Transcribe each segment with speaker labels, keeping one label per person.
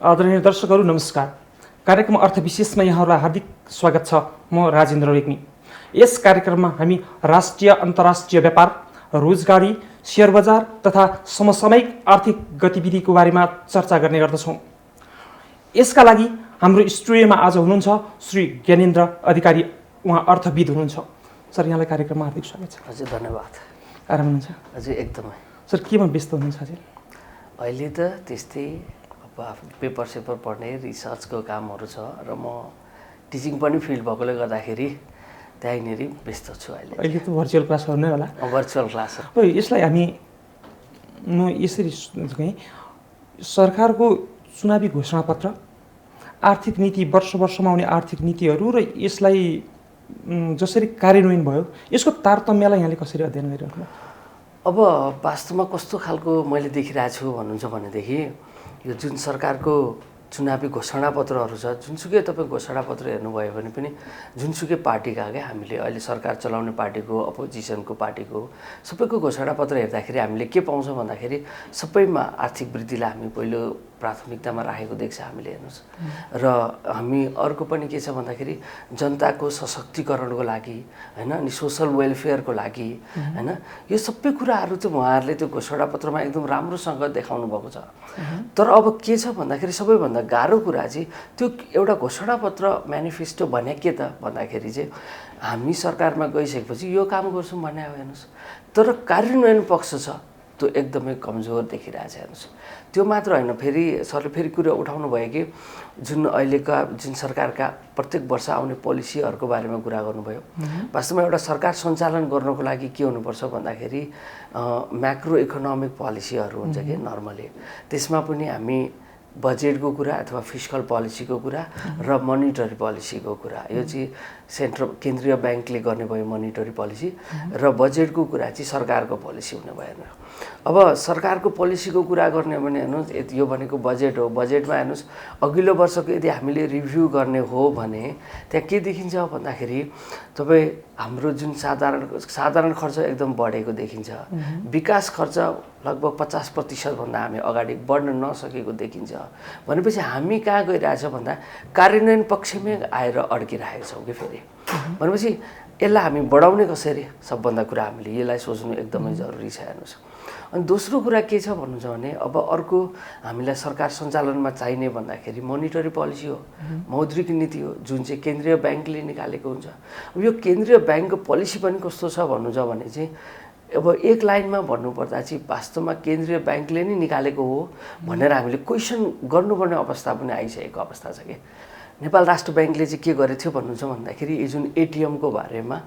Speaker 1: आदरणीय दर्शकहरू नमस्कार। कार्यक्रम अर्थविशेषमा यहाँहरूलाई हार्दिक स्वागत छ। म राजेन्द्र रेग्मी। यस कार्यक्रममा हामी राष्ट्रिय अन्तर्राष्ट्रिय व्यापार, रोजगारी, शेयर बजार तथा समसामयिक आर्थिक गतिविधिको बारेमा चर्चा गर्ने गर्दछौँ। यसका लागि हाम्रो स्टुडियोमा आज हुनुहुन्छ श्री ज्ञानेन्द्र अधिकारी। उहाँ अर्थविद हुनुहुन्छ। सर, यहाँलाई कार्यक्रममा हार्दिक स्वागत छ।
Speaker 2: हजुर, धन्यवाद।
Speaker 1: आराम हुनुहुन्छ?
Speaker 2: हजुर, एकदमै।
Speaker 1: सर, केमा व्यस्त हुनुहुन्छ हजुर?
Speaker 2: अहिले त त्यस्तै पेपर सेपर पढ्ने रिसर्चको कामहरू छ र म टिचिङ पनि फिल्ड भएकोले गर्दाखेरि त्यहीँनिर व्यस्त छु अहिले।
Speaker 1: अहिले त भर्चुअल क्लासहरू नै होला?
Speaker 2: Virtual class.
Speaker 1: यसलाई हामी यसरी कहीँ सरकारको चुनावी घोषणापत्र, आर्थिक नीति, वर्षमा आउने आर्थिक नीतिहरू र यसलाई जसरी कार्यान्वयन भयो यसको तारतम्यलाई यहाँले कसरी अध्ययन गरिराख्नु?
Speaker 2: अब वास्तवमा कस्तो खालको मैले देखिरहेको छु भन्नुहुन्छ भनेदेखि यो जुन सरकारको चुनावी घोषणापत्रहरू छ, जुनसुकै तपाईँ घोषणापत्र हेर्नुभयो भने पनि जुनसुकै पार्टीका क्या हामीले अहिले सरकार चलाउने पार्टीको, अपोजिसनको पार्टीको सबैको घोषणापत्र हेर्दाखेरि हामीले के पाउँछौँ भन्दाखेरि सबैमा आर्थिक वृद्धिलाई हामी पहिलो प्राथमिकतामा राखेको देख्छ हामीले। हेर्नुहोस्, र हामी अर्को पनि के छ भन्दाखेरि जनताको सशक्तिकरणको लागि हैन, अनि सोसल वेलफेयरको लागि हैन, यो सबै कुराहरू चाहिँ उहाँहरूले त्यो घोषणापत्रमा एकदम राम्रोसँग देखाउनु भएको छ। तर अब के छ भन्दाखेरि सबैभन्दा गाह्रो कुरा चाहिँ त्यो एउटा घोषणापत्र म्यानिफेस्टो भने के त भन्दाखेरि चाहिँ हामी सरकारमा गइसकेपछि यो काम गर्छौँ भन्ने हो। हेर्नुहोस्, तर कार्यान्वयन पक्ष छ त्यो एकदमै कमजोर देखिरहेछ। हेर्नुहोस्, त्यो मात्र होइन, फेरि सरले फेरि कुरा उठाउनु भयो कि जुन अहिलेका जुन सरकारका प्रत्येक वर्ष आउने पोलिसीहरूको बारेमा कुरा गर्नुभयो। वास्तवमा एउटा सरकार सञ्चालन गर्नको लागि के हुनुपर्छ भन्दाखेरि म्याक्रो इकोनोमिक पोलिसीहरू हुन्छ कि नर्मली, त्यसमा पनि हामी बजेटको कुरा अथवा फिस्कल पोलिसीको कुरा र मोनिटरी पोलिसीको कुरा, यो चाहिँ केन्द्रीय ब्याङ्कले गर्ने भयो मोनिटरी पोलिसी, र बजेटको कुरा चाहिँ सरकारको पोलिसी हुने भएन। अब सरकारको पोलिसीको कुरा गर्ने भने हेर्नुहोस्, यो भनेको बजेट हो। बजेटमा हेर्नुहोस्, अघिल्लो वर्षको यदि हामीले रिभ्यू गर्ने हो भने त्यहाँ के देखिन्छ भन्दाखेरि तपाईँ हाम्रो जुन साधारण खर्च एकदम बढेको देखिन्छ। विकास खर्च लगभग 50% भन्दा हामी अगाडि बढ्न नसकेको देखिन्छ। भनेपछि हामी कहाँ गइरहेछ भन्दा कार्यान्वयन पक्षमै आएर अड्किरहेका छौँ कि फेरि। भनेपछि यसलाई हामी बढाउने कसरी, सबभन्दा कुरा हामीले यसलाई सोच्नु एकदमै जरुरी छ। हेर्नुहोस्, अनि दोस्रो कुरा के छ भन्नुहुन्छ भने अब अर्को हामीलाई सरकार सञ्चालनमा चाहिने भन्दाखेरि मोनिटरी पोलिसी हो, मौद्रिक नीति हो, जुन चाहिँ केन्द्रीय ब्याङ्कले निकालेको हुन्छ। अब यो केन्द्रीय ब्याङ्कको पोलिसी पनि कस्तो छ भन्नुहुन्छ भने चाहिँ अब एक लाइनमा भन्नुपर्दा चाहिँ वास्तवमा केन्द्रीय ब्याङ्कले नै निकालेको हो भनेर हामीले क्वेसन गर्नुपर्ने अवस्था पनि आइसकेको अवस्था छ कि नेपाल राष्ट्र ब्याङ्कले चाहिँ के गरेको थियो भन्नुहुन्छ भन्दाखेरि यो जुन एटिएमको बारेमा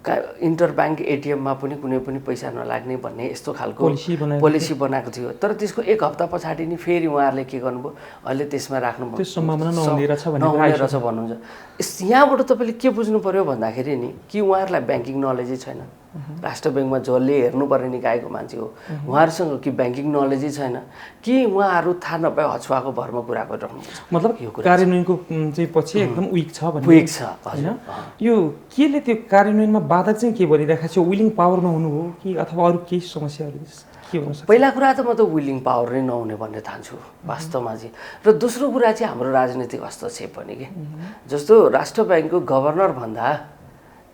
Speaker 2: इन्टर ब्याङ्क एटिएममा पनि कुनै पनि पैसा नलाग्ने भन्ने यस्तो खालको पोलिसी बनाएको थियो। तर त्यसको एक हप्ता पछाडि नि फेरि उहाँहरूले के गर्नुभयो, अहिले त्यसमा राख्नु
Speaker 1: नहुने
Speaker 2: रहेछ भन्नुहुन्छ। यहाँबाट तपाईँले के बुझ्नु पर्यो भन्दाखेरि नि कि उहाँहरूलाई ब्याङ्किङ नलेजै छैन। राष्ट्र ब्याङ्कमा जसले हेर्नुपर्ने निकायको मान्छे हो उहाँहरूसँग कि ब्याङ्किङ नलेजै छैन कि उहाँहरू थाहा नपाए हछुवाको भरमा कुरा गरिराख्नुहुन्छ।
Speaker 1: मतलब यो कार्यान्वयनको चाहिँ पछि एकदम विक छ
Speaker 2: होइन।
Speaker 1: यो केले त्यो कार्यान्वयनमा बाधक चाहिँ के भनिरहेको छ? विलिङ पावर नहुनु हो कि अथवा अरू केही समस्याहरू के हुन सक्छ?
Speaker 2: पहिला कुरा त म त विलिङ पावर नै नहुने भन्ने ठान्छु वास्तवमा चाहिँ। र दोस्रो कुरा चाहिँ हाम्रो राजनीतिक हस्तक्षेप पनि के, जस्तो राष्ट्र ब्याङ्कको गभर्नर भन्दा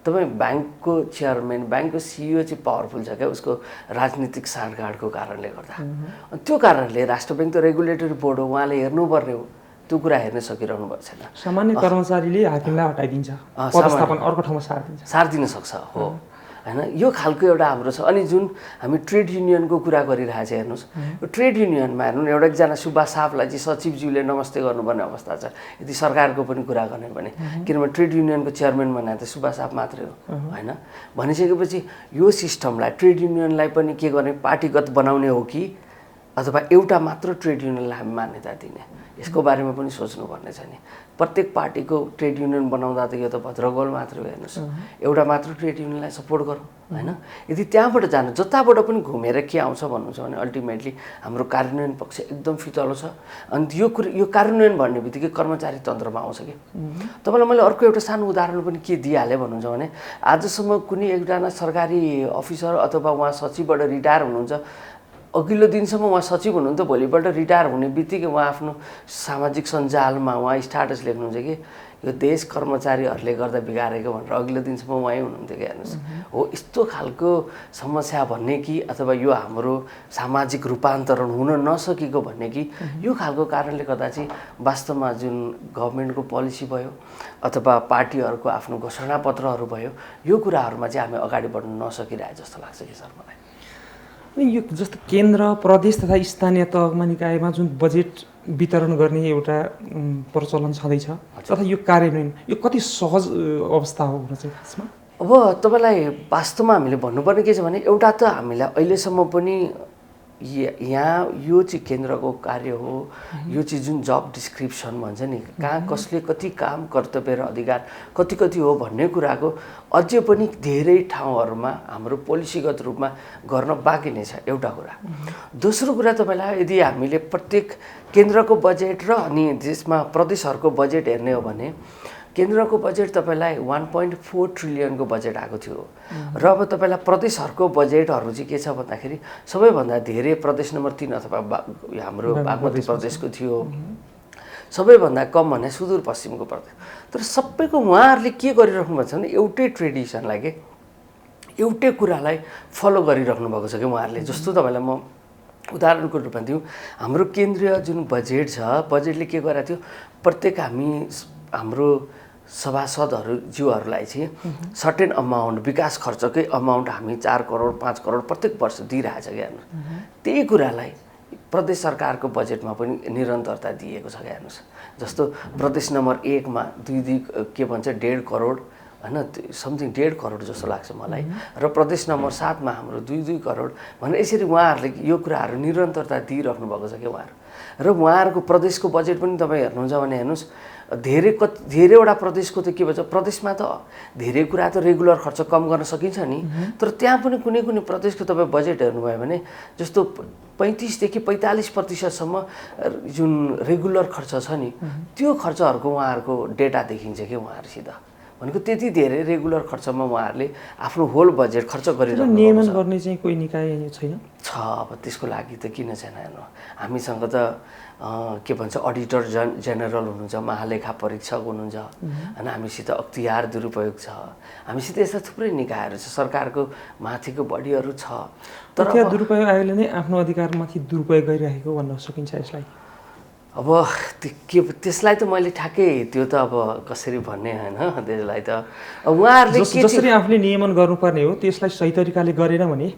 Speaker 2: तपाईँ ब्याङ्कको चेयरम्यान, ब्याङ्कको सिइओ चाहिँ पावरफुल छ क्या, उसको राजनीतिक साँठगाँठको कारणले गर्दा। अनि त्यो कारणले राष्ट्र ब्याङ्क त रेगुलेटरी बोर्ड हो, उहाँले हेर्नुपर्ने हो, त्यो कुरा हेर्न सकिरहनु भएको छैन।
Speaker 1: सामान्य कर्मचारीले हाकिमलाई हटाइदिन्छ, व्यवस्थापन अर्को ठाउँमा
Speaker 2: सारिदिन सक्छ हो हैन। यो खालको एउटा हाम्रो छ। अनि जुन हामी ट्रेड युनियनको कुरा गरिरहेको छ, हेर्नुहोस्, यो ट्रेड युनियनमा हेर्नु एउटा एकजना सुब्बा साहबलाई चाहिँ सचिवज्यूले नमस्ते गर्नुपर्ने अवस्था छ यदि सरकारको पनि कुरा गर्ने भने। किनभने ट्रेड युनियनको चेयरम्यान भने त सुब्बा साहब मात्रै हो होइन। भनिसकेपछि यो सिस्टमलाई ट्रेड युनियनलाई पनि के गर्ने, पार्टीगत बनाउने हो कि अथवा एउटा मात्र ट्रेड युनियनलाई हामी मान्यता दिने, यसको बारेमा पनि सोच्नुपर्ने छ नि। प्रत्येक पार्टीको ट्रेड युनियन बनाउँदा त यो त भद्रगोल मात्रै हो। हेर्नुहोस्, एउटा मात्र ट्रेड युनियनलाई सपोर्ट गरौँ होइन। यदि त्यहाँबाट जानु जताबाट पनि घुमेर के आउँछ भन्नुहुन्छ भने अल्टिमेटली हाम्रो कार्यान्वयन पक्ष एकदम फितलो छ। अनि यो कार्यान्वयन भन्ने बित्तिकै कर्मचारी तन्त्रमा आउँछ कि। तपाईँलाई मैले अर्को एउटा सानो उदाहरण पनि के दिइहालेँ भन्नुहुन्छ भने आजसम्म कुनै एकजना सरकारी अफिसर अथवा उहाँ सचिवबाट रिटायर हुनुहुन्छ अघिल्लो दिनसम्म उहाँ सचिव हुनुहुन्थ्यो, भोलिपल्ट रिटायर हुने बित्तिकै उहाँ आफ्नो सामाजिक सञ्जालमा उहाँ स्ट्याटस लेख्नुहुन्छ कि यो देश कर्मचारीहरूले गर्दा बिगारेको भनेर अघिल्लो दिनसम्म उहाँ हुनुहुन्थ्यो क्या। हेर्नुहोस्, हो यस्तो खालको समस्या भन्ने कि अथवा यो हाम्रो सामाजिक रूपान्तरण हुन नसकेको भन्ने कि यो खालको कारणले गर्दा चाहिँ वास्तवमा जुन गभर्मेन्टको पोलिसी भयो अथवा पार्टीहरूको आफ्नो घोषणापत्रहरू भयो, यो कुराहरूमा चाहिँ हामी अगाडि बढ्न नसकिरहे जस्तो लाग्छ कि सर मलाई।
Speaker 1: अनि यो जस्तो केन्द्र प्रदेश तथा स्थानीय तहमा निकायमा जुन बजेट वितरण गर्ने एउटा प्रचलन छँदैछ तथा यो कार्यान्वयन यो कति सहज अवस्था हो चाहिँ खासमा?
Speaker 2: अब तपाईँलाई वास्तवमा हामीले भन्नुपर्ने के छ भने एउटा त हामीलाई अहिलेसम्म पनि यहाँ यो चाहिँ केन्द्रको कार्य हो, यो चाहिँ जुन जब डिस्क्रिप्सन भन्छ नि, कहाँ कसले कति काम कर्तव्य र अधिकार कति कति हो भन्ने कुराको अझै पनि धेरै ठाउँहरूमा हाम्रो पोलिसीगत रूपमा गर्न बाँकी नै छ, एउटा कुरा। दोस्रो कुरा तपाईँलाई यदि हामीले प्रत्येक केन्द्रको बजेट र अनि त्यसमा प्रदेशहरूको बजेट हेर्ने हो भने केन्द्रको बजेट तपाईँलाई 1.4 ट्रिलियनको बजेट आएको थियो र अब तपाईँलाई प्रदेशहरूको बजेटहरू चाहिँ के छ भन्दाखेरि सबैभन्दा धेरै प्रदेश नम्बर 3 अथवा हाम्रो बागमती प्रदेशको थियो, सबैभन्दा कम भने सुदूरपश्चिमको प्रदेश। तर सबैको उहाँहरूले के गरिराख्नु भएको छ भने एउटै ट्रेडिसनलाई के एउटै कुरालाई फलो गरिराख्नु भएको छ कि उहाँहरूले। जस्तो तपाईँलाई म उदाहरणको रूपमा दिउँ, हाम्रो केन्द्रीय जुन बजेट छ, बजेटले के गरेको थियो, प्रत्येक हाम्रो सभासदहरू ज्यूहरूलाई चाहिँ सर्टेन अमाउन्ट विकास खर्चकै अमाउन्ट हामी 4 करोड 5 करोड प्रत्येक वर्ष दिइरहेछ क्या। हेर्नुहोस्, त्यही कुरालाई प्रदेश सरकारको बजेटमा पनि निरन्तरता दिएको छ क्या। हेर्नुहोस्, जस्तो प्रदेश नम्बर 1 मा के भन्छ 1.5 करोड होइन, समथिङ 1.5 करोड जस्तो लाग्छ मलाई, र प्रदेश नम्बर 7 मा हाम्रो 2 करोड भनेर यसरी उहाँहरूले यो कुराहरू निरन्तरता दिइराख्नु भएको छ क्या उहाँहरू। र उहाँहरूको प्रदेशको बजेट पनि तपाईँ हेर्नुहुन्छ भने हेर्नुहोस्, धेरैवटा प्रदेशको त के भन्छ, प्रदेशमा त धेरै कुरा त रेगुलर खर्च कम गर्न सकिन्छ नि, तर त्यहाँ पनि कुनै कुनै प्रदेशको तपाईँ बजेट हेर्नुभयो भने जस्तो 35 देखि 45% जुन रेगुलर खर्च छ नि, त्यो खर्चहरूको उहाँहरूको डेटा देखिन्छ कि उहाँहरूसित। भनेको त्यति धेरै रेगुलर खर्चमा उहाँहरूले आफ्नो होल बजेट खर्च गरिरहनु भएको छ।
Speaker 1: नियमन गर्ने चाहिँ कोही निकाय छैन
Speaker 2: छ। अब त्यसको लागि त किन छैन हेर्नु, हामीसँग त के भन्छ अडिटर जेनरल हुनुहुन्छ, महालेखा परीक्षक हुनुहुन्छ होइन, हामीसित अख्तियार दुरुपयोग छ, हामीसित यस्ता थुप्रै निकायहरू छ, सरकारको माथिको बडीहरू छ। तर
Speaker 1: दुरुपयोग आयोगले नै आफ्नो अधिकारमाथि दुरुपयोग गरिरहेको भन्न सकिन्छ यसलाई?
Speaker 2: अब त्यसलाई त मैले ठ्याक्कै त्यो त अब कसरी भन्ने होइन, त्यसलाई त उहाँहरूले
Speaker 1: जसरी आफूले नियमन गर्नुपर्ने हो त्यसलाई सही तरिकाले गरेन भने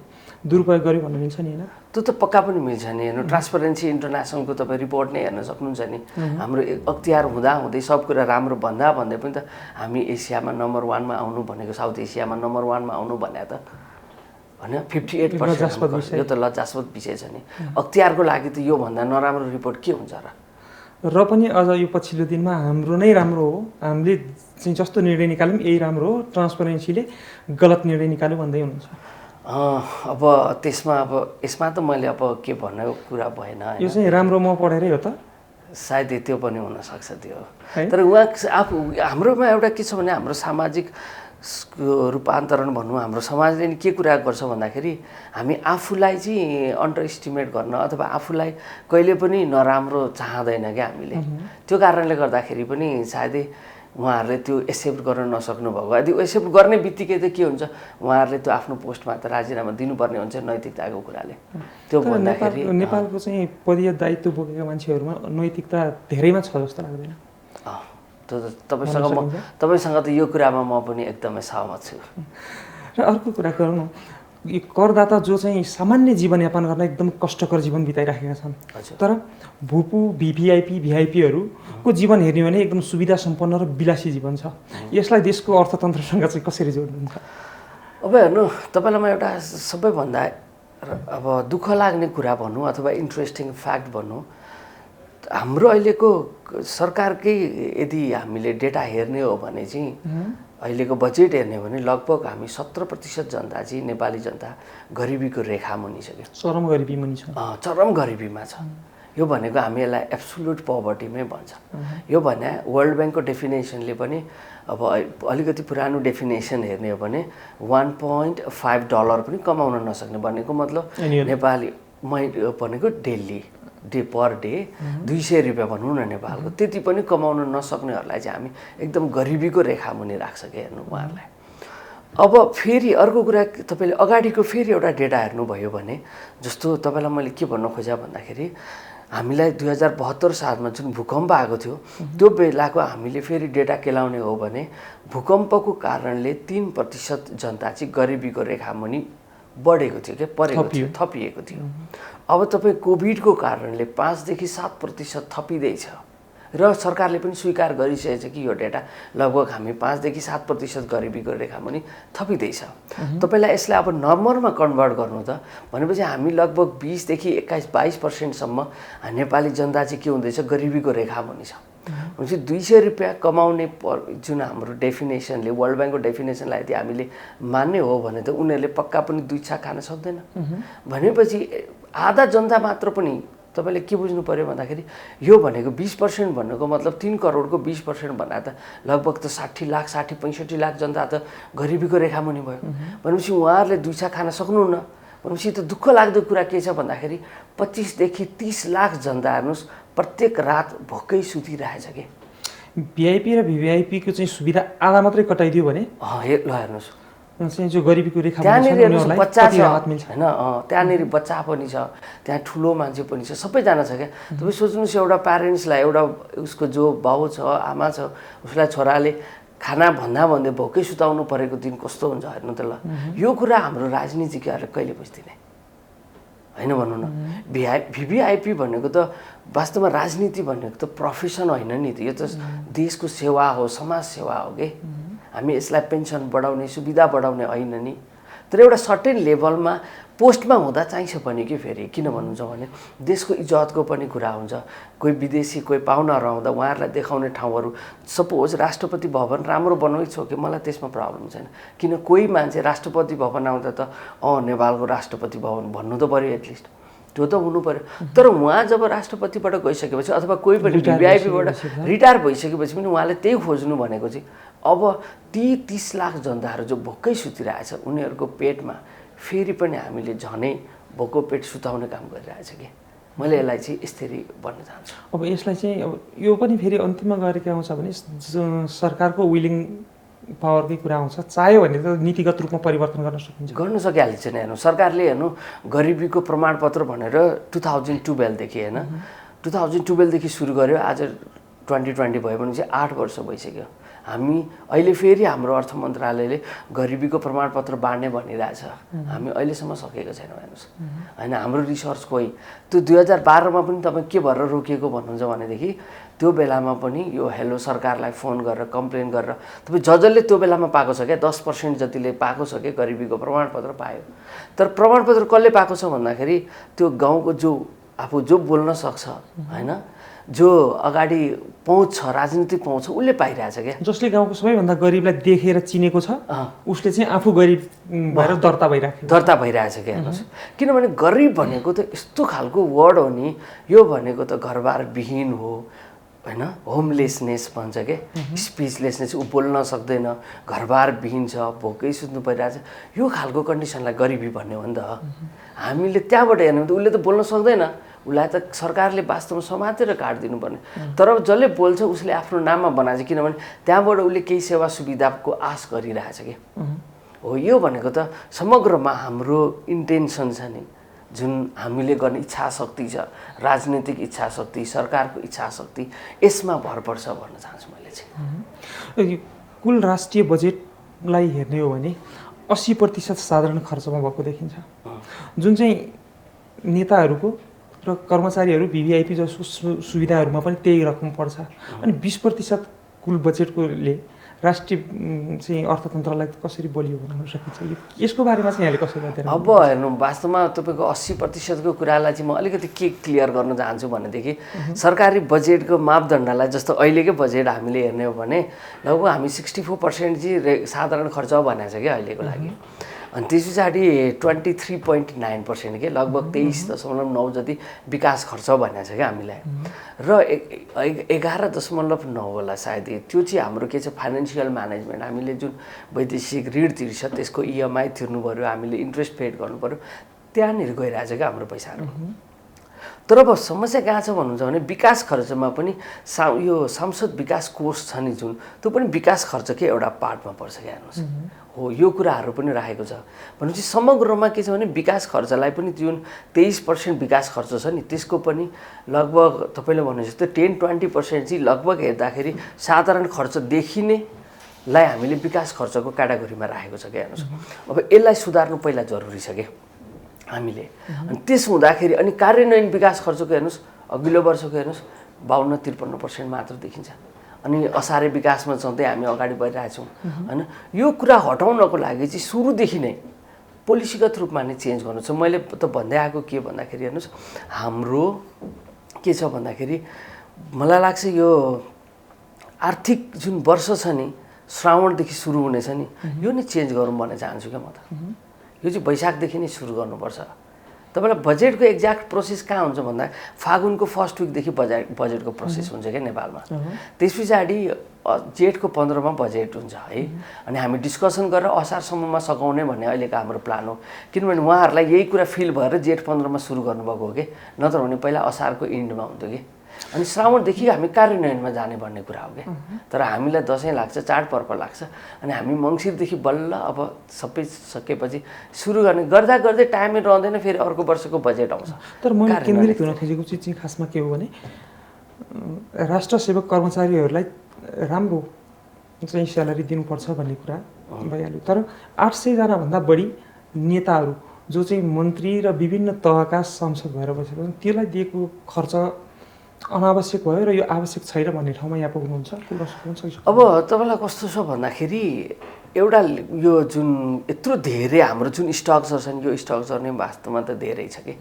Speaker 1: दुरुपयोग गर्यो भन्नु मिल्छ नि होइन?
Speaker 2: त्यो त पक्का पनि मिल्छ नि। हेर्नु, ट्रान्सपरेन्सी इन्टरनेसनलको तपाईँ रिपोर्ट नै हेर्न सक्नुहुन्छ नि। हाम्रो अख्तियार हुँदै सब कुरा राम्रो भन्दै पनि त हामी एसियामा नम्बर 1 मा आउनु भनेको, साउथ एसियामा नम्बर 1 मा आउनु भने त होइन 58%। यो त लज्जास्पद विषय छ नि। अख्तियारको लागि त योभन्दा नराम्रो रिपोर्ट के हुन्छ
Speaker 1: र पनि अझ यो पछिल्लो दिनमा हाम्रो नै राम्रो हो, हामीले चाहिँ जस्तो निर्णय निकाल्यौँ यही राम्रो हो, ट्रान्सपरेन्सीले गलत निर्णय निकाल्यो भन्दै हुनुहुन्छ।
Speaker 2: अब यसमा त मैले अब के भन्ने कुरा भएन।
Speaker 1: यो चाहिँ राम्रो म पढेरै हो त?
Speaker 2: सायद त्यो पनि हुनसक्छ त्यो। तर उहाँ हाम्रोमा एउटा के छ भने हाम्रो सामाजिक रूपान्तरण भनौँ, हाम्रो समाजले नि के कुरा गर्छ भन्दाखेरि हामी आफूलाई चाहिँ अन्डर एस्टिमेट गर्न अथवा आफूलाई कहिले पनि नराम्रो चाहँदैन क्या हामीले। त्यो कारणले गर्दाखेरि पनि सायदै उहाँहरूले त्यो एक्सेप्ट गर्न नसक्नु भएको। यदि एक्सेप्ट गर्ने बित्तिकै त के हुन्छ, उहाँहरूले त्यो आफ्नो पोस्टमा त राजीनामा दिनुपर्ने हुन्छ नैतिकताको कुराले। त्यो भन्दाखेरि
Speaker 1: नेपालको चाहिँ पदीय दायित्व बोकेका मान्छेहरूमा नैतिकता धेरैमा छ जस्तो लाग्दैन?
Speaker 2: तपाईँसँग त यो कुरामा म पनि एकदमै सहमत छु।
Speaker 1: र अर्को कुरा गरौँ, यो करदाता जो चाहिँ सामान्य जीवनयापन गर्न एकदम कष्टकर जीवन बिताइराखेका छन्, तर भूपू भिआइपीहरूको जीवन हेर्ने भने एकदम सुविधा सम्पन्न र विलासी जीवन छ, यसलाई देशको अर्थतन्त्रसँग चाहिँ कसरी जोड्नुहुन्छ?
Speaker 2: अब हेर्नु, तपाईँलाई म एउटा सबैभन्दा अब दुःख लाग्ने कुरा भनौँ अथवा इन्ट्रेस्टिङ फ्याक्ट भनौँ, हाम्रो अहिलेको सरकारकै यदि हामीले डेटा हेर्ने हो भने चाहिँ अहिलेको बजेट हेर्ने हो भने लगभग हामी 70% जनता चाहिँ नेपाली जनता गरिबीको रेखा मुनि छ क्या।
Speaker 1: चरम गरिबी मुनि छ।
Speaker 2: चरम गरिबीमा छ। यो भनेको हामी यसलाई एब्सोल्युट पोभर्टीमै भन्छ। यो भने वर्ल्ड ब्याङ्कको डेफिनेसनले पनि अब अलिकति पुरानो डेफिनेसन हेर्ने हो भने $1.5 पनि कमाउन नसक्ने भनेको मतलब नेपाली भनेको डे पर डे 200 रुपियाँ भनौँ न नेपालको, त्यति पनि कमाउन नसक्नेहरूलाई चाहिँ हामी एकदम गरिबीको रेखामुनि राख्छ क्या हेर्नु उहाँहरूलाई। अब फेरि अर्को कुरा तपाईँले अगाडिको फेरि एउटा डेटा हेर्नुभयो भने, जस्तो तपाईँलाई मैले के भन्न खोजेँ भन्दाखेरि हामीलाई 2072 सालमा जुन भूकम्प आएको थियो त्यो बेलाको हामीले फेरि डेटा केलाउने हो भने भूकम्पको कारणले 3% जनता चाहिँ गरिबीको रेखामुनि बढेको थियो क्या, परेको थियो, थपिएको थियो। अब तपाईँ कोभिडको कारणले 5 देखि 7% थपिँदैछ र सरकारले पनि स्वीकार गरिसकेको छ कि यो डेटा लगभग हामी 5 देखि 7% गरिबीको रेखामुनि थपिँदैछ। तपाईँलाई यसलाई अब नम्बरमा कन्भर्ट गर्नु त भनेपछि हामी लगभग 20 देखि 21-22% नेपाली जनता चाहिँ के हुँदैछ, गरिबीको रेखामुनि छ। भनेपछि 200 रुपियाँ कमाउने जुन हाम्रो डेफिनेसनले, वर्ल्ड ब्याङ्कको डेफिनेसनलाई यदि हामीले मान्ने हो भने त उनीहरूले पक्का पनि 2 छाक खान सक्दैन। भनेपछि आधा जनता मात्र पनि तपाईँले के बुझ्नु पर्यो भन्दाखेरि यो भनेको 20% भन्नुको मतलब 3 करोडको 20% भन्दा त लगभग त 60 लाख 60-65 लाख जनता त गरिबीको रेखामुनि भयो। भनेपछि उहाँहरूले 2 छाक खान सक्नुहुन्न। भनेपछि त दुःख लाग्दो कुरा के छ भन्दाखेरि 25 देखि 30 लाख जनता हेर्नुहोस् प्रत्येक रात भोकै सुतिरहेछ कि।
Speaker 1: भिआइपी र भिभिआइपीको चाहिँ सुविधा आधा मात्रै कटाइदियो भने
Speaker 2: ल हेर्नुहोस्
Speaker 1: चाहिँ जो गरिबीको रेखा
Speaker 2: त्यहाँनिर बच्चा छ होइन, त्यहाँनिर बच्चा पनि छ, त्यहाँ ठुलो मान्छे पनि छ, सबैजना छ क्या। तपाईँ सोच्नुहोस् एउटा प्यारेन्ट्सलाई, एउटा उसको जो बाउ छ आमा छ उसलाई छोराले खाना भन्दै भोकै सुताउनु परेको दिन कस्तो हुन्छ हेर्नु त ल। यो कुरा हाम्रो राजनीतिज्ञहरूले कहिले बुझ्दिने होइन भन्नु न। भिभिआइपी भनेको त वास्तवमा राजनीति भनेको त प्रोफेसन होइन नि त, यो त देशको सेवा हो, समाज सेवा हो कि। हामी यसलाई पेन्सन बढाउने, सुविधा बढाउने होइन नि। तर एउटा सर्टेन लेभलमा पोस्टमा हुँदा चाहिन्छ पनि कि फेरि किन भन्नुहुन्छ भने देशको इज्जतको पनि कुरा हुन्छ। कोही विदेशी कोही पाहुनाहरू आउँदा उहाँहरूलाई देखाउने ठाउँहरू, सपोज राष्ट्रपति भवन राम्रो बनाउँछ कि मलाई त्यसमा प्रब्लम छैन। किन कोही मान्छे राष्ट्रपति भवन आउँदा त नेपालको राष्ट्रपति भवन भन्नु त पऱ्यो, एटलिस्ट त्यो त हुनु पऱ्यो। तर उहाँ जब राष्ट्रपतिबाट गइसकेपछि अथवा कोही पनि भिभिआइपीबाट रिटायर भइसकेपछि पनि उहाँले त्यही खोज्नु भनेको चाहिँ अब ती 30 लाख जनताहरू जो भोकै सुतिरहेछ उनीहरूको पेटमा फेरि पनि हामीले झनै भोको पेट सुताउने काम गरिरहेछ कि। मैले यसलाई चाहिँ यसरी भन्न चाहन्छु।
Speaker 1: अब यसलाई चाहिँ अब यो पनि फेरि अन्तिममा गएर के आउँछ भने सरकारको विलिङ पावरकै कुरा आउँछ। चाह्यो भने त नीतिगत रूपमा परिवर्तन गर्न सकिन्छ,
Speaker 2: गर्न सकिहाल्छ नि। हेर्नु सरकारले हेर्नु गरिबीको प्रमाणपत्र भनेर 2012 देखि होइन 2012 देखि सुरु गर्यो, आज 2020 भयो भने चाहिँ 8 वर्ष भइसक्यो। हामी अहिले फेरि हाम्रो अर्थ मन्त्रालयले गरिबीको प्रमाणपत्र बाँड्ने भनिरहेछ, हामी अहिलेसम्म सकेको छैनौँ हेर्नुहोस् होइन। हाम्रो रिसर्च कोही त्यो 2012मा पनि तपाईँ के भएर रोकिएको भन्नुहुन्छ भनेदेखि त्यो बेलामा पनि यो हेलो सरकारलाई फोन गरेर कम्प्लेन गरेर तपाईँ जसले त्यो बेलामा पाएको छ क्या 10% जतिले पाएको छ क्या गरिबीको प्रमाणपत्र पायो। तर प्रमाणपत्र कसले पाएको छ भन्दाखेरि त्यो गाउँको जो आफू जो बोल्न सक्छ होइन, जो अगाडि पहुँच छ, राजनीतिक पहुँच छ, उसले पाइरहेछ क्या।
Speaker 1: जसले गाउँको सबैभन्दा गरिबलाई देखेर चिनेको छ उसले चाहिँ आफू गरिब भएर दर्ता भइरहेछ
Speaker 2: क्या हेर्नुहोस्। किनभने गरिब भनेको त यस्तो खालको वर्ड हो नि, यो भनेको त घरबार विहीन हो होइन, होमलेसनेस भन्छ क्या, स्पिचलेसनेस, ऊ बोल्न सक्दैन, घरबार विहीन छ, भोकै सुत्नु परिरहेछ, यो खालको कन्डिसनलाई गरिबी भन्ने हो नि त। हामीले त्यहाँबाट हेर्नु त उसले त बोल्न सक्दैन, उसलाई त सरकारले वास्तवमा समातेर काटिदिनु पर्ने। तर जसले बोल्छ उसले आफ्नो नाममा बनाएछ, किनभने त्यहाँबाट उसले केही सेवा सुविधाको आश गरिरहेछ कि हो। यो भनेको त समग्रमा हाम्रो इन्टेन्सन छ नि, जुन हामीले गर्ने इच्छा शक्ति छ, राजनीतिक इच्छा शक्ति, सरकारको इच्छा शक्ति, यसमा भर पर्छ भन्न चाहन्छु मैले चाहिँ।
Speaker 1: कुल राष्ट्रिय बजेटलाई हेर्ने हो भने 80% साधारण खर्चमा भएको देखिन्छ, जुन चाहिँ नेताहरूको र कर्मचारीहरू भिभिआइपी जस्तो सुविधाहरूमा पनि त्यही रकम पर्छ। अनि 20% कुल बजेटकोले राष्ट्रिय चाहिँ अर्थतन्त्रलाई कसरी बलियो बनाउन सकिन्छ, यसको बारेमा चाहिँ यहाँले कसरी अध्ययन?
Speaker 2: अब हेर्नु वास्तवमा तपाईँको 80%को कुरालाई चाहिँ म अलिकति के क्लियर गर्न चाहन्छु भनेदेखि सरकारी बजेटको मापदण्डलाई, जस्तो अहिलेकै बजेट हामीले हेर्ने हो भने लगभग हामी 64% चाहिँ साधारण खर्च भनेको छ क्या अहिलेको लागि। अनि त्यस पछाडि 23.9% के लगभग 23.9 जति विकास खर्च भनेको छ क्या हामीलाई, र 11.9 होला सायद त्यो चाहिँ हाम्रो के छ फाइनेन्सियल म्यानेजमेन्ट। हामीले जुन वैदेशिक ऋण तिर्छ त्यसको इएमआई तिर्नु पऱ्यो, हामीले इन्ट्रेस्ट पेड गर्नु पऱ्यो, त्यहाँनिर गइरहेछ क्या हाम्रो पैसाहरू। तर अब समस्या कहाँ छ भन्नुहुन्छ भने विकास खर्चमा पनि यो सांसद विकास कोष छ नि जुन, त्यो पनि विकास खर्चकै एउटा पार्टमा पर्छ क्या हेर्नुहोस्। हो, यो कुराहरू पनि राखेको छ भनेपछि समग्रमा के छ भने विकास खर्चलाई पनि जुन 23% विकास खर्च छ नि त्यसको पनि लगभग तपाईँले भने जस्तो 10-20% चाहिँ लगभग हेर्दाखेरि साधारण खर्च देखिनेलाई हामीले विकास खर्चको क्याटेगोरीमा राखेको छ क्या हेर्नुहोस्। अब यसलाई सुधार्नु पहिला जरुरी छ क्या हामीले। अनि त्यस हुँदाखेरि अनि कार्यान्वयन विकास खर्चको हेर्नुहोस् अघिल्लो वर्षको हेर्नुहोस् 52-53% मात्र देखिन्छ। अनि असारे विकासमा सधैँ हामी अगाडि बढिरहेछौँ होइन। यो कुरा हटाउनको लागि चाहिँ सुरुदेखि नै पोलिसीगत रूपमा नै चेन्ज गर्नु छ। मैले त भन्दै आएको के भन्दाखेरि हेर्नुहोस् हाम्रो के छ भन्दाखेरि मलाई लाग्छ यो आर्थिक जुन वर्ष छ नि श्रावणदेखि सुरु हुनेछ नि यो नै चेन्ज गरौँ भन्न चाहन्छु क्या म त। यो चाहिँ वैशाखदेखि नै सुरु गर्नुपर्छ। तपाईँलाई बजेटको एक्ज्याक्ट प्रोसेस कहाँ हुन्छ भन्दा फागुनको फर्स्ट विकदेखि बजेटको प्रोसेस हुन्छ क्या नेपालमा। त्यस पछाडि जेठको 15मा बजेट हुन्छ है। अनि हामी डिस्कसन गरेर असारसम्ममा सघाउने भन्ने अहिलेको हाम्रो प्लान हो। किनभने उहाँहरूलाई यही कुरा फिल भएर जेठ 15मा सुरु गर्नुभएको हो कि, नत्र भने पहिला असारको इन्डमा हुन्थ्यो कि। अनि श्रावणदेखि हामी कार्यान्वयनमा जाने भन्ने कुरा हो क्या। तर हामीलाई दसैँ लाग्छ, चाडपर्व लाग्छ, अनि हामी मङ्सिरदेखि बल्ल अब सबै सकेपछि सुरु गर्ने गर्दा गर्दै टाइमै रहँदैन, फेरि अर्को वर्षको बजेट आउँछ।
Speaker 1: तर मैले केन्द्रित हुन खोजेको चिज चाहिँ खासमा के हो भने राष्ट्र सेवक कर्मचारीहरूलाई राम्रो चाहिँ स्यालेरी दिनुपर्छ भन्ने कुरा भइहाल्यो। तर 800 जनाभन्दा बढी नेताहरू जो चाहिँ मन्त्री र विभिन्न तहका सांसद भएर बसेको छन् त्यसलाई दिएको खर्च अनावश्यक भयो र यो आवश्यक छैन भन्ने ठाउँमा यहाँ पुग्नुहुन्छ?
Speaker 2: अब तपाईँलाई कस्तो छ भन्दाखेरि एउटा यो जुन यत्रो धेरै हाम्रो जुन स्ट्रक्चर छ नि यो स्ट्रक्चर नै वास्तवमा त धेरै छ कि।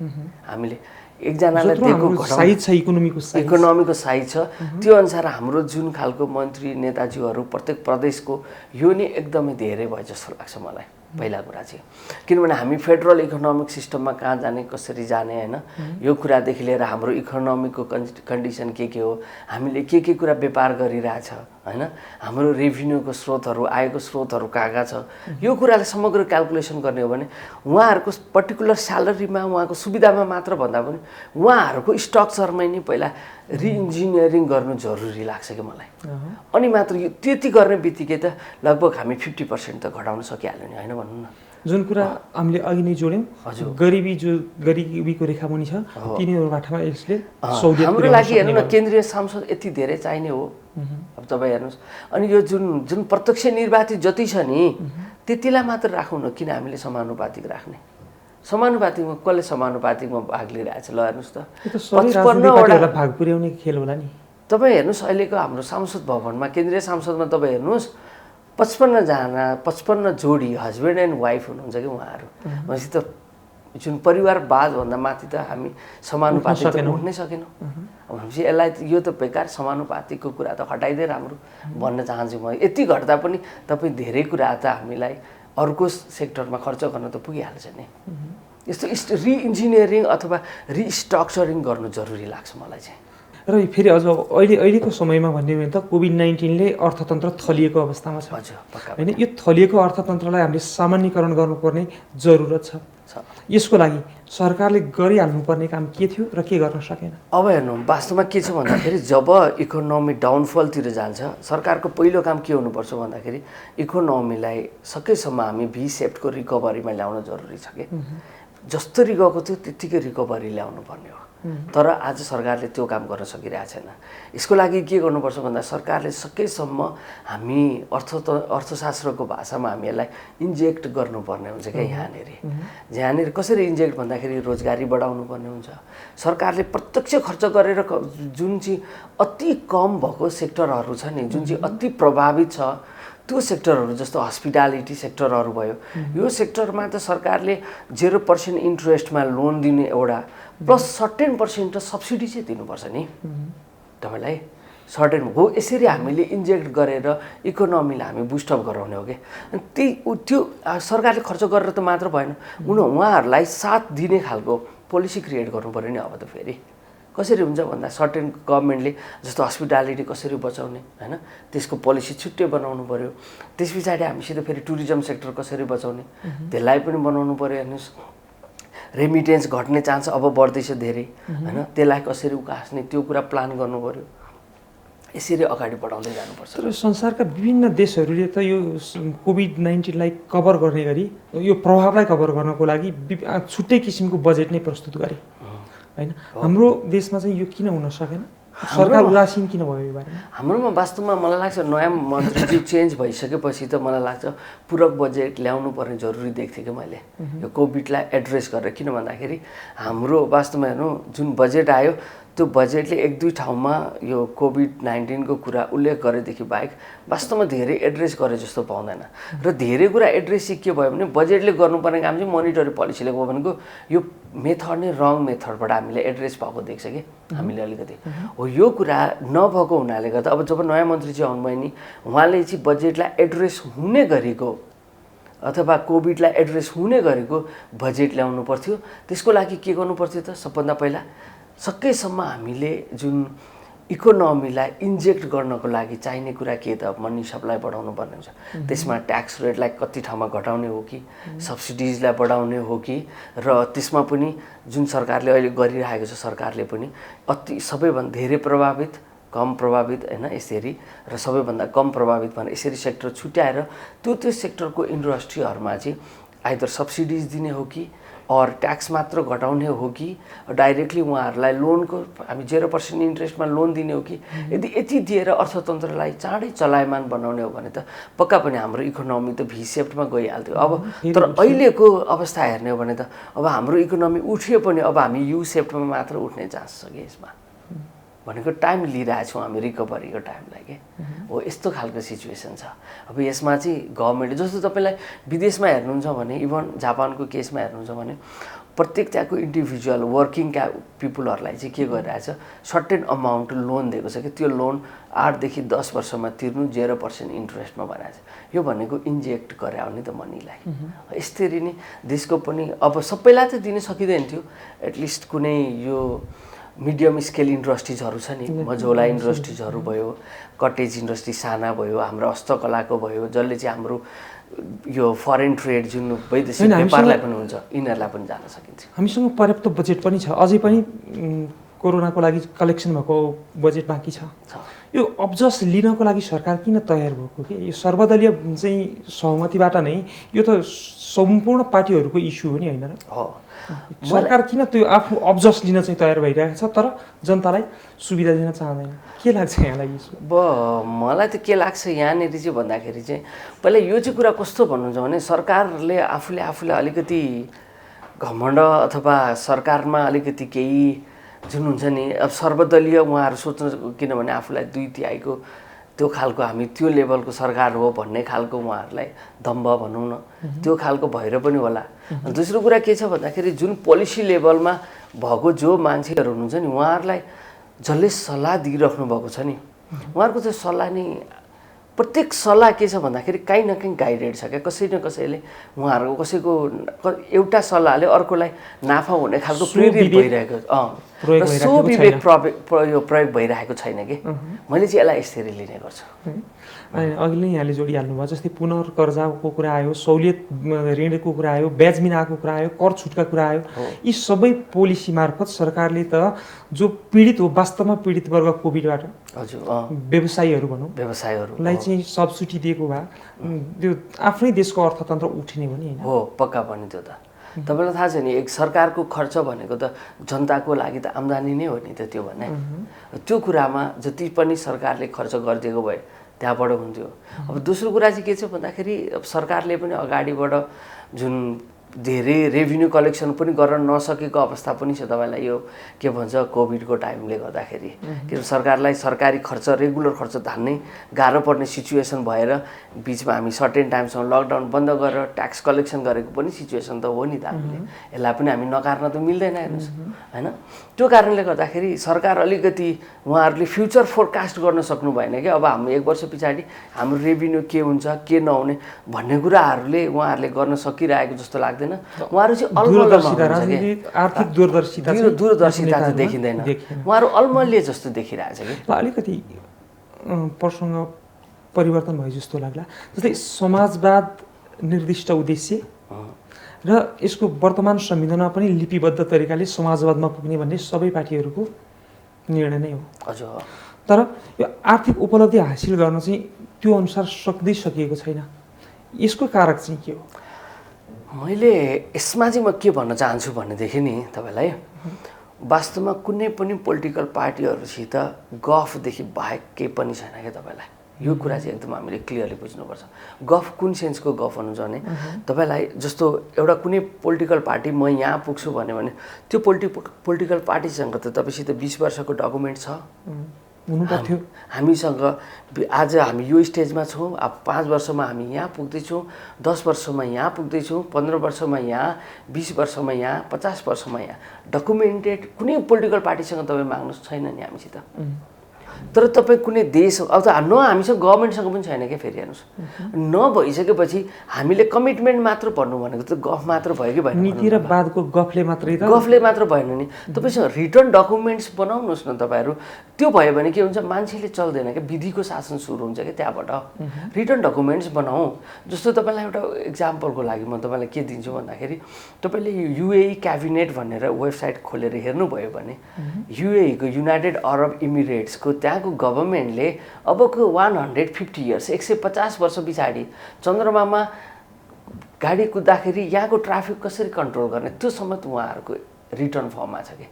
Speaker 2: हामीले एकजनालाई दिएको
Speaker 1: साइज छ,
Speaker 2: इकोनोमीको साइज छ, त्यो अनुसार हाम्रो जुन खालको मन्त्री नेताजीहरू प्रत्येक प्रदेशको यो नै एकदमै धेरै भयो जस्तो लाग्छ मलाई। पहिला कुरा चाहिँ किनभने हामी फेडरल इकोनोमिक सिस्टममा कहाँ जाने कसरी जाने होइन यो कुरादेखि लिएर हाम्रो इकोनोमीको कन्डिसन के हो, हामीले के कुरा व्यापार गरिरहेछ होइन, हाम्रो रेभिन्यूको स्रोतहरू आयको स्रोतहरू कहाँ छ, यो कुरालाई समग्र क्यालकुलेसन गर्ने हो भने उहाँहरूको पर्टिकुलर स्यालेरीमा उहाँको सुविधामा मात्र भन्दा पनि उहाँहरूको स्ट्रक्चरमै नै पहिला रिइन्जिनियरिङ गर्नु जरुरी लाग्छ कि मलाई। अनि मात्र यो त्यति गर्ने बित्तिकै त लगभग हामी 50% त घटाउन सकिहाल्यो नि होइन भन्नु न।
Speaker 1: जुन कुरा हामीले अघि नै जोड्यौँ गरिबीको रेखामुनि छ तिनीहरूबाट यसले
Speaker 2: हाम्रो लागि हेर्नु न केन्द्रीय सांसद यति धेरै चाहिने हो। अब तपाईँ हेर्नुहोस् अनि यो जुन प्रत्यक्ष निर्वाचित जति छ नि त्यतिलाई मात्र राखौँ न, किन हामीले समानुपातिक राख्ने? समानुपातिकमा कसले समानुपातिकमा भाग लिइरहेछ? ल हेर्नुहोस् त 55वटा
Speaker 1: भाग पुर्याउने खेल होला नि।
Speaker 2: तपाईँ हेर्नुहोस् अहिलेको हाम्रो संसद भवनमा केन्द्रीय संसदमा तपाईँ हेर्नुहोस् 55 जोडी हस्बेन्ड एन्ड वाइफ हुनुहुन्छ कि उहाँहरू। भनेपछि त जुन परिवारवादभन्दा माथि त हामी समानुपातिक उठ्नै सकेनौँ। भनेपछि यसलाई यो त बेकार समानुपातिकको कुरा त हटाइदिए राम्रो भन्न चाहन्छु म। यति घट्दा पनि तपाईँ धेरै कुरा त हामीलाई अर्को सेक्टरमा खर्च गर्न त पुगिहाल्छ नि। यस्तो रिइन्जिनियरिङ अथवा रिस्ट्रक्चरिङ गर्नु जरुरी लाग्छ मलाई चाहिँ।
Speaker 1: र फेरि अझ अहिलेको समयमा भन्ने हो भने त कोभिड-19ले अर्थतन्त्र थलिएको अवस्थामा छ होइन। यो थलिएको अर्थतन्त्रलाई हामीले सामान्यकरण गर्नुपर्ने जरुरत छ। यसको लागि सरकारले गरिहाल्नुपर्ने काम के थियो र के गर्न सकेन?
Speaker 2: अब हेर्नु वास्तवमा के छ भन्दाखेरि जब इकोनोमी डाउनफलतिर जान्छ सरकारको पहिलो काम के हुनुपर्छ भन्दाखेरि इकोनोमीलाई सकेसम्म हामी भी सेप्टको रिकभरीमा ल्याउन जरुरी छ कि। जसरी गएको थियो त्यत्तिकै रिकभरी ल्याउनु पर्ने हो। तर आज सरकारले त्यो काम गर्न सकिरहेको छैन। यसको लागि के गर्नुपर्छ भन्दा सरकारले सकेसम्म हामी अर्थशास्त्रको भाषामा हामी यसलाई इन्जेक्ट गर्नुपर्ने हुन्छ क्या। यहाँनिर कसरी इन्जेक्ट भन्दाखेरि रोजगारी बढाउनु पर्ने हुन्छ। सरकारले प्रत्यक्ष खर्च गरेर जुन चाहिँ अति कम भएको सेक्टरहरू छ नि, जुन चाहिँ अति प्रभावित छ त्यो सेक्टरहरू जस्तो हस्पिटालिटी सेक्टरहरू भयो, यो सेक्टरमा त सरकारले 0% इन्ट्रेस्टमा लोन दिने एउटा प्लस 10% त सब्सिडी चाहिँ दिनुपर्छ नि तपाईँलाई। सर्टेन हो यसरी हामीले इन्जेक्ट गरेर इकोनोमीलाई हामी बुस्टअप गराउने हो कि। त्यो सरकारले खर्च गरेर त मात्र भएन, उहाँहरूलाई साथ दिने खालको पोलिसी क्रिएट गर्नु पऱ्यो नि। अब त फेरि कसरी हुन्छ भन्दा सर्टेन गभर्मेन्टले जस्तो हस्पिटालिटी कसरी बचाउने होइन त्यसको पोलिसी छुट्टै बनाउनु पऱ्यो। त्यस पछाडि हामीसित फेरि टुरिज्म सेक्टर कसरी बचाउने त्यसलाई पनि बनाउनु पऱ्यो। हेर्नुहोस् रेमिटेन्स घट्ने चान्स अब बढ्दैछ धेरै होइन, त्यसलाई कसरी उकास्ने त्यो कुरा प्लान गर्नु पर्यो। यसरी अगाडि बढाउँदै जानुपर्छ।
Speaker 1: तर संसारका विभिन्न देशहरूले त यो कोभिड-19लाई कभर गर्ने गरी यो प्रभावलाई कभर गर्नको लागि छुट्टै किसिमको बजेट नै प्रस्तुत गरे होइन। हाम्रो देशमा चाहिँ यो किन हुन सकेन? सरकार उदासीन किन भयो यो बारेमा?
Speaker 2: हाम्रोमा वास्तवमा मलाई लाग्छ नयाँ मन्त्रीज्यू चेन्ज भइसकेपछि त मलाई लाग्छ पूरक बजेट ल्याउनु पर्ने जरुरी देख्थेँ कि मैले यो कोभिडलाई एड्रेस गरेर। किन भन्दाखेरि हाम्रो वास्तवमा हेर्नु जुन बजेट आयो त्यो बजेटले एक दुई ठाउँमा यो कोभिड-19को कुरा उल्लेख गरेदेखि बाहेक वास्तवमा धेरै एड्रेस गरे जस्तो पाउँदैन। र धेरै कुरा एड्रेस चाहिँ के भयो भने बजेटले गर्नुपर्ने काम चाहिँ मोनिटरी पोलिसीले गयो भनेको यो मेथड नै रङ मेथडबाट हामीले एड्रेस भएको देख्छ कि हामीले अलिकति हो। यो कुरा नभएको हुनाले गर्दा अब जब नयाँ मन्त्री चाहिँ आउनुभयो नि उहाँले चाहिँ बजेटलाई एड्रेस हुने गरेको अथवा कोभिडलाई एड्रेस हुने गरेको बजेट ल्याउनु पर्थ्यो। त्यसको लागि के गर्नु पर्थ्यो त? सबभन्दा पहिला सकेसम्म हामीले जुन इकोनोमीलाई इन्जेक्ट गर्नको लागि चाहिने कुरा के त? मनी सप्लाई बढाउनु पर्ने हुन्छ। त्यसमा ट्याक्स रेटलाई कति ठाउँमा घटाउने हो कि सब्सिडिजलाई बढाउने हो कि, र त्यसमा पनि जुन सरकारले अहिले गरिरहेको छ सरकारले पनि अति सबैभन्दा धेरै प्रभावित कम प्रभावित होइन यसरी र सबैभन्दा कम प्रभावित भनेर यसरी सेक्टर छुट्याएर त्यो सेक्टरको इन्डस्ट्रीहरूमा चाहिँ आइदर सब्सिडिज दिने हो कि और ट्याक्स मात्र घटाउने हो कि डाइरेक्टली उहाँहरूलाई लोनको हामी 0% इन्ट्रेस्टमा लोन दिने हो कि यदि यति दिएर अर्थतन्त्रलाई चाँडै चलायमान बनाउने हो भने त पक्का पनि हाम्रो इकोनोमी त भी सेप्टमा गइहाल्थ्यो। अब तर अहिलेको अवस्था हेर्ने हो भने त अब हाम्रो इकोनोमी उठ्यो पनि अब हामी यू सेप्टमा मात्र उठ्ने चान्स छ कि यसमा भनेको टाइम लिइरहेछौँ हामी रिकभरीको टाइमलाई के हो। यस्तो खालको सिचुएसन छ। अब यसमा चाहिँ गभर्मेन्टले जस्तो तपाईँलाई विदेशमा हेर्नुहुन्छ भने इभन जापानको केसमा हेर्नुहुन्छ भने प्रत्येक त्यहाँको इन्डिभिजुअल वर्किङ पिपुलहरूलाई चाहिँ के गरिरहेछ सर्टेन अमाउन्ट लोन दिएको छ कि त्यो लोन 8 देखि 10 वर्षमा तिर्नु 0% इन्ट्रेस्टमा बनाएको छ। यो भनेको इन्जेक्ट गरे हो नि त मनीलाई। यसरी नै देशको पनि अब सबैलाई त दिन सकिँदैन थियो। एटलिस्ट कुनै यो मिडियम स्केल इन्डस्ट्रिजहरू छ नि, मझौला इन्डस्ट्रिजहरू भयो, कटेज इन्डस्ट्री साना भयो, हाम्रो हस्तकलाको भयो, जसले चाहिँ हाम्रो यो फरेन ट्रेड जुन वैदेशिक व्यापारलाई पनि हुन्छ यिनीहरूलाई पनि जान सकिन्छ।
Speaker 1: हामीसँग पर्याप्त बजेट पनि छ, अझै पनि कोरोनाको लागि कलेक्सन भएको बजेट बाँकी छ। यो अब्जस लिनको लागि सरकार किन तयार भएको कि? यो सर्वदलीय चाहिँ सहमतिबाट नै यो त सम्पूर्ण पार्टीहरूको इस्यु हो नि होइन र? सरकार किन त्यो आफू अब्जस लिन चाहिँ तयार भइरहेको छ तर जनतालाई सुविधा दिन चाहँदैन? के लाग्छ यहाँलाई?
Speaker 2: अब मलाई त के लाग्छ यहाँनिर चाहिँ भन्दाखेरि चाहिँ पहिला यो चाहिँ कुरा कस्तो भन्नुहुन्छ भने सरकारले आफूले अलिकति घमण्ड अथवा सरकारमा अलिकति केही जुन हुन्छ नि अब सर्वदलीय उहाँहरू सोच्नु, किनभने आफूलाई 2/3 त्यो खालको हामी त्यो लेभलको सरकार हो भन्ने खालको उहाँहरूलाई दम्भ भनौँ न त्यो खालको भएर पनि होला। दोस्रो कुरा के छ भन्दाखेरि जुन पोलिसी लेभलमा भएको जो मान्छेहरू हुनुहुन्छ नि उहाँहरूलाई जसले सल्लाह दिइराख्नु भएको छ नि उहाँहरूको चाहिँ सल्लाह नि प्रत्येक सल्लाह के छ भन्दाखेरि काहीँ न काहीँ गाइडेड छ क्या। कसै न कसैले उहाँहरूको कसैको एउटा सल्लाहले अर्कोलाई नाफा हुने खालको प्रेरित भइरहेको सो विवेक प्रयोग भइरहेको छैन कि मैले चाहिँ यसलाई यसरी लिने गर्छु।
Speaker 1: अघि नै यहाँले जोडिहाल्नु भयो जस्तै पुनर्कर्जाको कुरा आयो, सहुलियत ऋणको कुरा आयो, ब्याज मिनाको कुरा आयो, कर छुटका कुरा आयो। यी सबै पोलिसी मार्फत सरकारले त जो पीडित हो वास्तवमा पीडित वर्ग कोभिडबाट
Speaker 2: हजुर
Speaker 1: व्यवसायीहरू भनौँ
Speaker 2: व्यवसायीहरूलाई
Speaker 1: चाहिँ सब्सिडी दिएको भए त्यो आफ्नै देशको अर्थतन्त्र उठिने हो नि
Speaker 2: हो पक्का पनि। त्यो त तपाईँलाई थाहा छ नि एक सरकारको खर्च भनेको त जनताको लागि त आम्दानी नै हो नि त त्यो भने त्यो कुरामा जति पनि सरकारले खर्च गरिदिएको भए त्यहाँबाट हुन्थ्यो। अब दोस्रो कुरा चाहिँ के छ भन्दाखेरि अब सरकारले पनि अगाडिबाट जुन धेरै रेभिन्यू कलेक्सन पनि गर्न नसकेको अवस्था पनि छ। तपाईँलाई यो के भन्छ कोभिडको टाइमले गर्दाखेरि किन सरकारलाई सरकारी खर्च रेगुलर खर्च धान्नै गाह्रो पर्ने सिचुएसन भएर बिचमा हामी सर्टेन टाइमसम्म लकडाउन बन्द गरेर ट्याक्स कलेक्सन गरेको पनि सिचुएसन त हो नि त। हामीले यसलाई पनि हामी नकार्न त मिल्दैन हेर्नुहोस् होइन। त्यो कारणले गर्दाखेरि सरकार अलिकति उहाँहरूले फ्युचर फोरकास्ट गर्न सक्नु भएन कि अब हाम्रो 1 वर्ष पछाडि हाम्रो रेभिन्यू के हुन्छ के नहुने भन्ने कुराहरूले उहाँहरूले गर्न सकिरहेको जस्तो लाग्दैन। उहाँहरू चाहिँ
Speaker 1: आर्थिक
Speaker 2: दूरदर्शिता त देखिँदैन, उहाँहरू अलमल्य जस्तो देखिरहेछ कि।
Speaker 1: अलिकति प्रसङ्ग परिवर्तन भयो जस्तो लाग्ला। जस्तै समाजवाद निर्दिष्ट उद्देश्य र यसको वर्तमान संविधानमा पनि लिपिबद्ध तरिकाले समाजवादमा पुग्ने भन्ने सबै पार्टीहरूको निर्णय नै हो।
Speaker 2: हजुर।
Speaker 1: तर यो आर्थिक उपलब्धि हासिल गर्न चाहिँ त्यो अनुसार सक्दै सकिएको छैन। यसको कारक चाहिँ के हो?
Speaker 2: मैले यसमा चाहिँ म के भन्न चाहन्छु भनेदेखि नि तपाईँलाई, वास्तवमा कुनै पनि पोलिटिकल पार्टीहरूसित गफदेखि बाहेक केही पनि छैन क्या तपाईँलाई। यो कुरा चाहिँ एकदम हामीले क्लियरली बुझ्नुपर्छ। गफ कुन सेन्सको गफ भन्नुहुन्छ भने तपाईँलाई जस्तो एउटा कुनै पोलिटिकल पार्टी म यहाँ पुग्छु भन्यो भने त्यो पोलिटिकल पार्टीसँग त तपाईँसित 20 वर्षको डकुमेन्ट छ
Speaker 1: हुनु पर्थ्यो।
Speaker 2: हामीसँग आज हामी यो स्टेजमा छौँ, अब 5 वर्षमा हामी यहाँ पुग्दैछौँ, 10 वर्षमा यहाँ पुग्दैछौँ, 15 वर्षमा यहाँ, 20 वर्षमा यहाँ, 50 वर्षमा यहाँ। डकुमेन्टेड कुनै पोलिटिकल पार्टीसँग तपाईँ माग्नुहोस्, छैन नि हामीसित। तर तपाईँ कुनै देश अब त न हामीसँग गभर्मेन्टसँग पनि छैन क्या। फेरि हेर्नुहोस्, नभइसकेपछि हामीले कमिटमेन्ट मात्र भन्नु भनेको त गफ मात्र भयो कि भएन?
Speaker 1: नीति र वादको गफले मात्रै त
Speaker 2: गफले मात्र भएन नि। तपाईँसँग रिटर्न डकुमेन्ट्स बनाउनुहोस् न तपाईँहरू। त्यो भयो भने के हुन्छ, मान्छेले चल्दैन क्या, विधिको शासन सुरु हुन्छ क्या त्यहाँबाट। रिटर्न डकुमेन्ट्स बनाऊ। जस्तो तपाईँलाई एउटा इक्जाम्पलको लागि म तपाईँलाई के दिन्छु भन्दाखेरि, तपाईँले युएई क्याबिनेट भनेर वेबसाइट खोलेर हेर्नुभयो भने युएईको युनाइटेड अरब इमिरेट्सको त्यहाँको गभर्मेन्टले अबको 150 इयर्स 150 वर्ष पछाडि चन्द्रमामा गाडी कुद्दाखेरि यहाँको ट्राफिक कसरी कन्ट्रोल गर्ने त्यो समेत उहाँहरूको रिटर्न फर्ममा छ कि।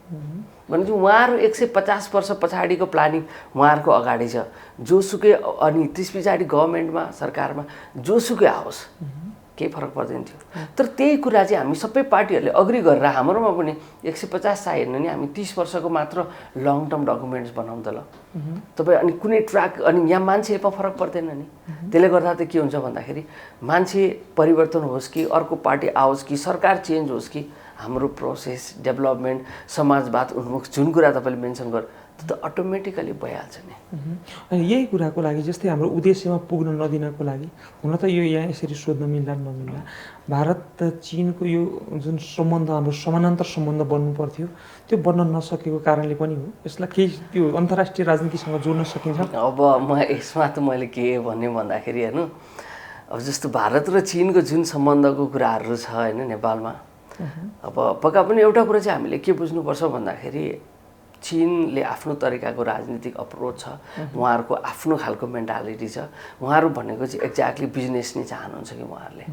Speaker 2: भनेपछि उहाँहरू 150 वर्ष पछाडिको प्लानिङ उहाँहरूको अगाडि छ। जोसुकै अनि त्यस पछाडि गभर्मेन्टमा सरकारमा जोसुकै आओस् केही फरक पर्दैन थियो। तर त्यही कुरा चाहिँ हामी सबै पार्टीहरूले अग्री गरेर हाम्रोमा पनि 150 चाहिएन नि, हामी 30 वर्षको मात्र लङ टर्म डकुमेन्ट्स बनाउँ त ल तपाईँ। अनि कुनै ट्र्याक अनि यहाँ मान्छेमा फरक पर्दैन नि। त्यसले गर्दा त के हुन्छ भन्दाखेरि मान्छे परिवर्तन होस् कि अर्को पार्टी आओस् कि सरकार चेन्ज होस् कि हाम्रो प्रोसेस डेभलपमेन्ट समाजवाद उन्मुख जुन कुरा तपाईँले मेन्सन गर्नु त्यो त अटोमेटिकली भइहाल्छ नि।
Speaker 1: अनि यही कुराको लागि जस्तै हाम्रो उद्देश्यमा पुग्न नदिनको लागि हुन त यो यहाँ यसरी सोध्न मिल्ला नमिल्ला, भारत र चिनको यो जुन सम्बन्ध हाम्रो समानान्तर सम्बन्ध बन्नु पर्थ्यो त्यो बन्न नसकेको कारणले पनि हो। यसलाई केही त्यो अन्तर्राष्ट्रिय राजनीतिसँग जोड्न सकिन्छ?
Speaker 2: अब म यसमा त मैले के भन्ने भन्दाखेरि हेर्नु, अब जस्तो भारत र चिनको जुन सम्बन्धको कुराहरू छ होइन नेपालमा, अब पक्का पनि एउटा कुरा चाहिँ हामीले के बुझ्नुपर्छ भन्दाखेरि चीनले आफ्नो तरिकाको राजनीतिक अप्रोच छ, उहाँहरूको आफ्नो खालको मेन्टालिटी छ। उहाँहरू भनेको चाहिँ एक्ज्याक्टली बिजनेस नै चाहनुहुन्छ कि उहाँहरूले।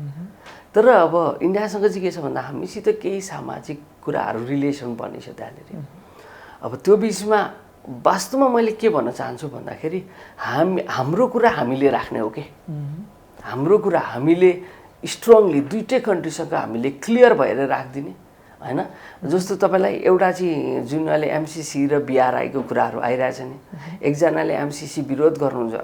Speaker 2: तर अब इन्डियासँग चाहिँ के छ भन्दा हामीसित केही सामाजिक कुराहरू रिलेसन पर्ने छ त्यहाँनिर। अब त्यो बिचमा वास्तवमा मैले के भन्न चाहन्छु भन्दाखेरि हाम्रो कुरा हामीले राख्ने हो कि हाम्रो कुरा हामीले स्ट्रङली दुईटै कन्ट्रीसँग हामीले क्लियर भएर राखिदिने होइन। जस्तो तपाईँलाई एउटा चाहिँ जुन अहिले एमसिसी र बिआरआईको कुराहरू आइरहेछ नि, एकजनाले एमसिसी विरोध गर्नुहुन्छ,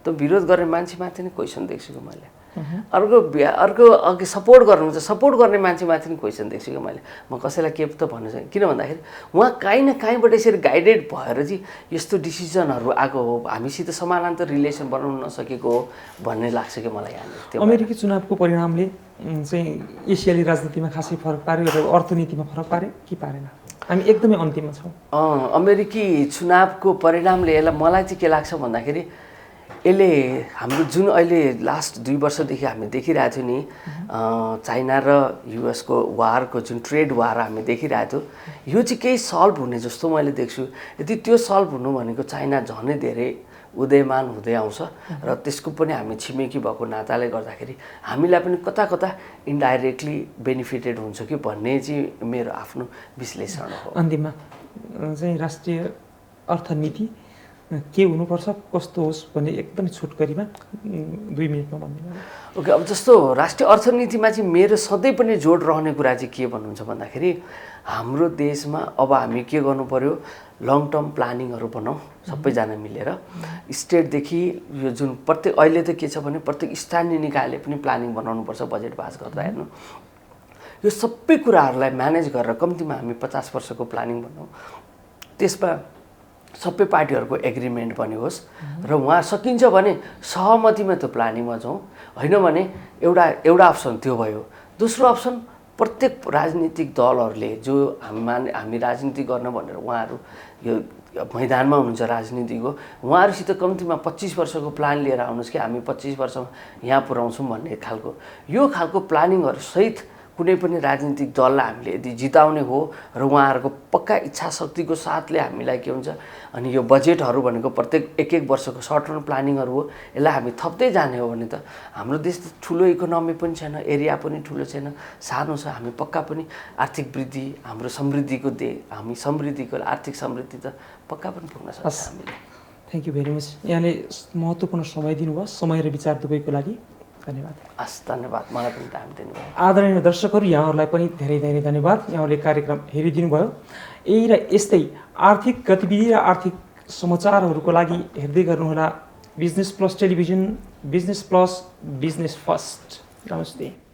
Speaker 2: त्यो विरोध गर्ने मान्छेमाथि नै क्वेसन देख्छु कि मैले। अर्को अघि सपोर्ट गर्नुहुन्छ, सपोर्ट गर्ने मान्छेमाथि नै क्वेसन देख्छु कि मैले। म कसैलाई के त भन्नु छैन, किन भन्दाखेरि उहाँ काहीँ न काहीँबाट यसरी गाइडेड भएर चाहिँ यस्तो डिसिजनहरू आएको हो, हामीसित समानान्तर रिलेसन बनाउन नसकेको हो भन्ने लाग्छ कि मलाई यहाँनिर।
Speaker 1: अमेरिकी चुनावको परिणामले चाहिँ एसियाली राजनीतिमा खासै फरक पार्यो र अर्थनीतिमा फरक पार्यो कि पारेन? हामी एकदमै अन्तिममा छौँ।
Speaker 2: अमेरिकी चुनावको परिणामले मलाई चाहिँ के लाग्छ भन्दाखेरि यसले हाम्रो जुन अहिले लास्ट 2 वर्षदेखि हामी देखिरहेको थियौँ नि, चाइना र युएसको वारको जुन ट्रेड वार हामी देखिरहेको थियो, यो चाहिँ केही सल्भ हुने जस्तो मैले देख्छु। यदि त्यो सल्भ हुनु भनेको चाइना झनै धेरै उदयमान हुँदै आउँछ र त्यसको पनि हामी छिमेकी भएको नाताले गर्दाखेरि हामीलाई पनि कता कता इन्डाइरेक्टली बेनिफिटेड हुन्छ कि भन्ने चाहिँ मेरो आफ्नो विश्लेषण हो।
Speaker 1: अन्तिममा चाहिँ राष्ट्रिय अर्थनीति के हुनुपर्छ, कस्तो होस् भन्ने एकदमै छोटकरीमा 2 मिनेटमा भनिदिनु।
Speaker 2: ओके, अब जस्तो राष्ट्रिय अर्थनीतिमा चाहिँ मेरो सधैँ पनि जोड रहने कुरा चाहिँ के भन्नुहुन्छ भन्दाखेरि हाम्रो देशमा अब हामी के गर्नु पर्यो, लङ टर्म प्लानिङहरू बनाऊ सबैजना मिलेर। स्टेटदेखि यो जुन प्रत्येक अहिले त के छ भने प्रत्येक स्थानीय निकायले पनि प्लानिङ बनाउनुपर्छ बजेट पास गर्दा। हेर्नु, यो सबै कुराहरूलाई म्यानेज गरेर कम्तीमा हामी 50 वर्षको प्लानिङ बनाऊ। त्यसमा सबै पार्टीहरूको एग्रिमेन्ट पनि होस् र उहाँ सकिन्छ भने सहमतिमा त्यो प्लानिङमा जाउँ, होइन भने एउटा अप्सन त्यो भयो। दोस्रो अप्सन प्रत्येक राजनीतिक दलहरूले जो हामी राजनीति गर्न भनेर उहाँहरू यो मैदानमा हुनुहुन्छ राजनीतिको, उहाँहरूसित कम्तीमा 25 वर्षको प्लान लिएर आउनुहोस् कि हामी 25 वर्षमा यहाँ पुर्याउँछौँ भन्ने खालको यो खालको प्लानिङहरू सहित कुनै पनि राजनीतिक दललाई हामीले यदि जिताउने हो र उहाँहरूको पक्का इच्छा शक्तिको साथले हामीलाई के हुन्छ अनि यो बजेटहरू भनेको प्रत्येक एक एक वर्षको सर्ट टर्म प्लानिङहरू हो, यसलाई हामी थप्दै जाने हो भने त हाम्रो देश त ठुलो इकोनोमी पनि छैन, एरिया पनि ठुलो छैन, सानो छ। हामी पक्का पनि आर्थिक वृद्धि हाम्रो समृद्धिको हामी समृद्धिको आर्थिक समृद्धि त पक्का पनि पुग्न सक्छ हामीले।
Speaker 1: Thank you very much. यहाँले महत्त्वपूर्ण समय दिनुभयो, समय र विचार दुवैको लागि धन्यवाद।
Speaker 2: हस्, धन्यवाद, मलाई पनि टाइम दिनुभयो।
Speaker 1: आदरणीय दर्शकहरू, यहाँहरूलाई पनि धेरै धेरै धन्यवाद। यहाँहरूले कार्यक्रम हेरिदिनु भयो। यही र यस्तै आर्थिक गतिविधि र आर्थिक समाचारहरूको लागि हेर्दै गर्नुहोला business plus television, business plus, business first. नमस्ते।